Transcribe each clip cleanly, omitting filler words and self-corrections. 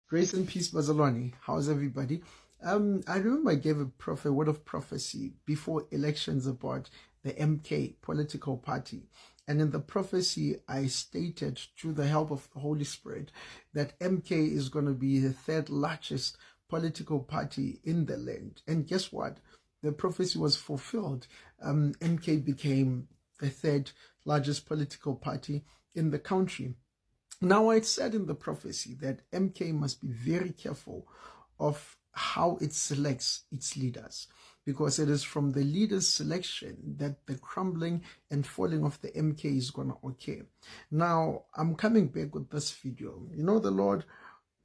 Grace and peace, Bazalwani. How's everybody? I remember I gave a word of prophecy before elections about the MK political party. And in the prophecy, I stated, through the help of the Holy Spirit, that MK is going to be the third largest political party in the land. And guess what? The prophecy was fulfilled. MK became the third largest political party in the country. Now, I said in the prophecy that MK must be very careful of how it selects its leaders, because it is from the leaders' selection that the crumbling and falling of the MK is going to occur. Now, I'm coming back with this video. You know, the Lord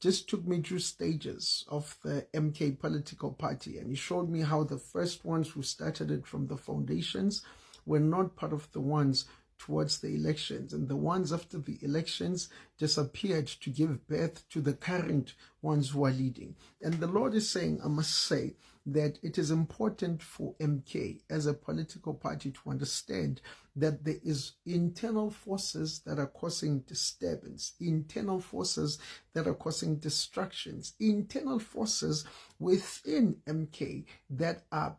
just took me through stages of the MK political party, and he showed me how the first ones who started it from the foundations were not part of the ones towards the elections, and the ones after the elections disappeared to give birth to the current ones who are leading. And the Lord is saying, I must say, that it is important for MK as a political party to understand that there is internal forces that are causing disturbance, internal forces that are causing distractions, internal forces within MK that are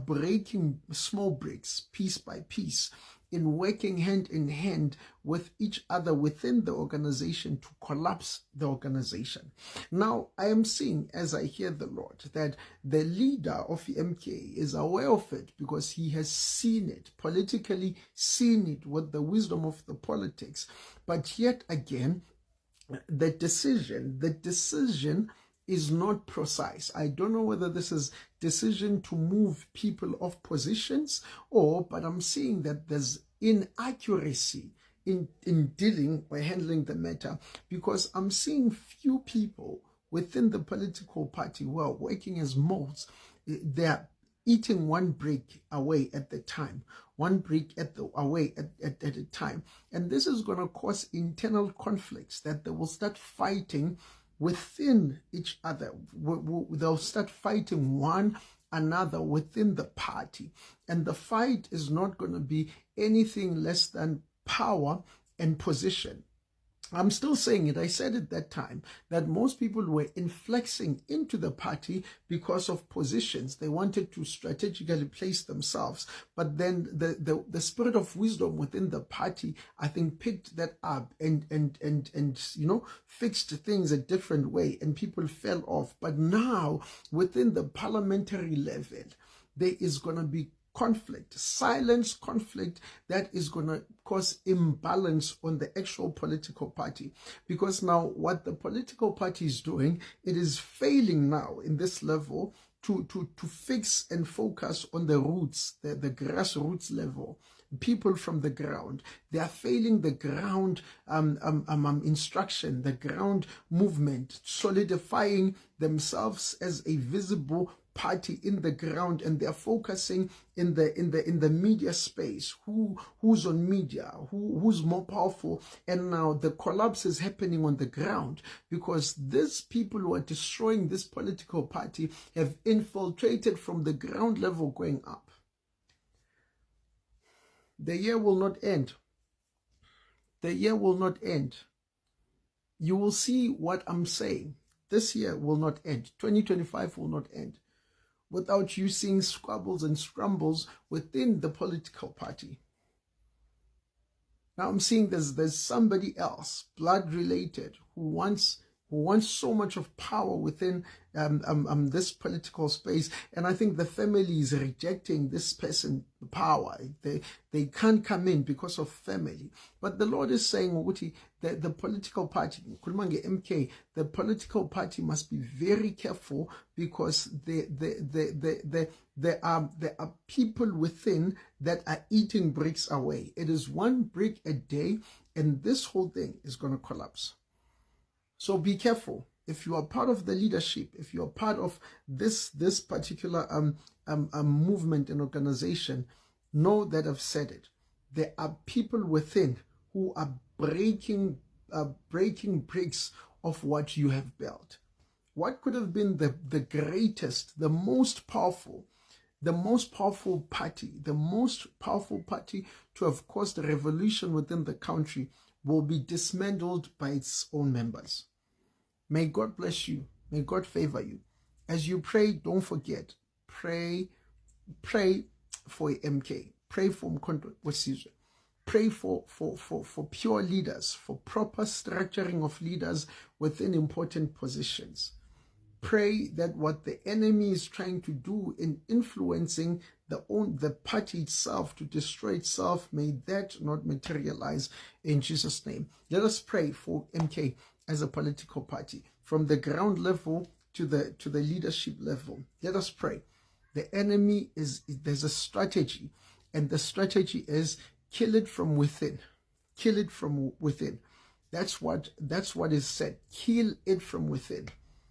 breaking small bricks piece by piece, in working hand in hand with each other within the organization to collapse the organization. Now, I am seeing, as I hear the Lord, that the leader of the MK is aware of it because he has seen it, politically seen it with the wisdom of the politics. But yet again, the decision is not precise. I don't know whether this is decision to move people off positions but I'm seeing that there's inaccuracy in dealing or handling the matter, because I'm seeing few people within the political party who are working as molds. They're eating one brick away at the time, one brick away at a time. And this is going to cause internal conflicts that they will start fighting within each other. They'll start fighting one another within the party, and the fight is not going to be anything less than power and position. I'm still saying it. I said at that time that most people were inflexing into the party because of positions. They wanted to strategically place themselves. But then the spirit of wisdom within the party, I think, picked that up and fixed things a different way, and people fell off. But now, within the parliamentary level, there is going to be conflict, silence conflict, that is going to cause imbalance on the actual political party. Because now what the political party is doing, it is failing now in this level to fix and focus on the roots, the grassroots level, people from the ground. They are failing the ground instruction, the ground movement, solidifying themselves as a visible party in the ground, and they're focusing in the media space, who's on media, who's more powerful. And now the collapse is happening on the ground because these people who are destroying this political party have infiltrated from the ground level going up. The year will not end. The year will not end. You will see what I'm saying. This year will not end. 2025 will not end without you seeing squabbles and scrambles within the political party. Now I'm seeing there's somebody else, blood related, who wants so much of power within this political space, and I think the family is rejecting this person power. They can't come in because of family. But the Lord is saying, that the political party, MK, the political party must be very careful, because there are people within that are eating bricks away. It is one brick a day, and this whole thing is going to collapse. So be careful. If you are part of the leadership, if you are part of this particular movement and organization, know that I've said it. There are people within who are breaking bricks of what you have built. What could have been the greatest, the most powerful party, the most powerful party to have caused a revolution within the country will be dismantled by its own members. May God bless you. May God favor you. As you pray, don't forget, pray for MK. Pray for Zizwele. Pray for pure leaders, for proper structuring of leaders within important positions. Pray that what the enemy is trying to do in influencing the party itself to destroy itself, may that not materialize in Jesus' name. Let us pray for MK as a political party, from the ground level to the leadership level. Let us pray. The enemy there's a strategy, and the strategy is kill it from within. Kill it from within. That's what is said. Kill it from within.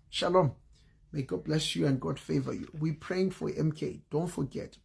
Shalom. May God bless you and God favor you. We're praying for MK. Don't forget.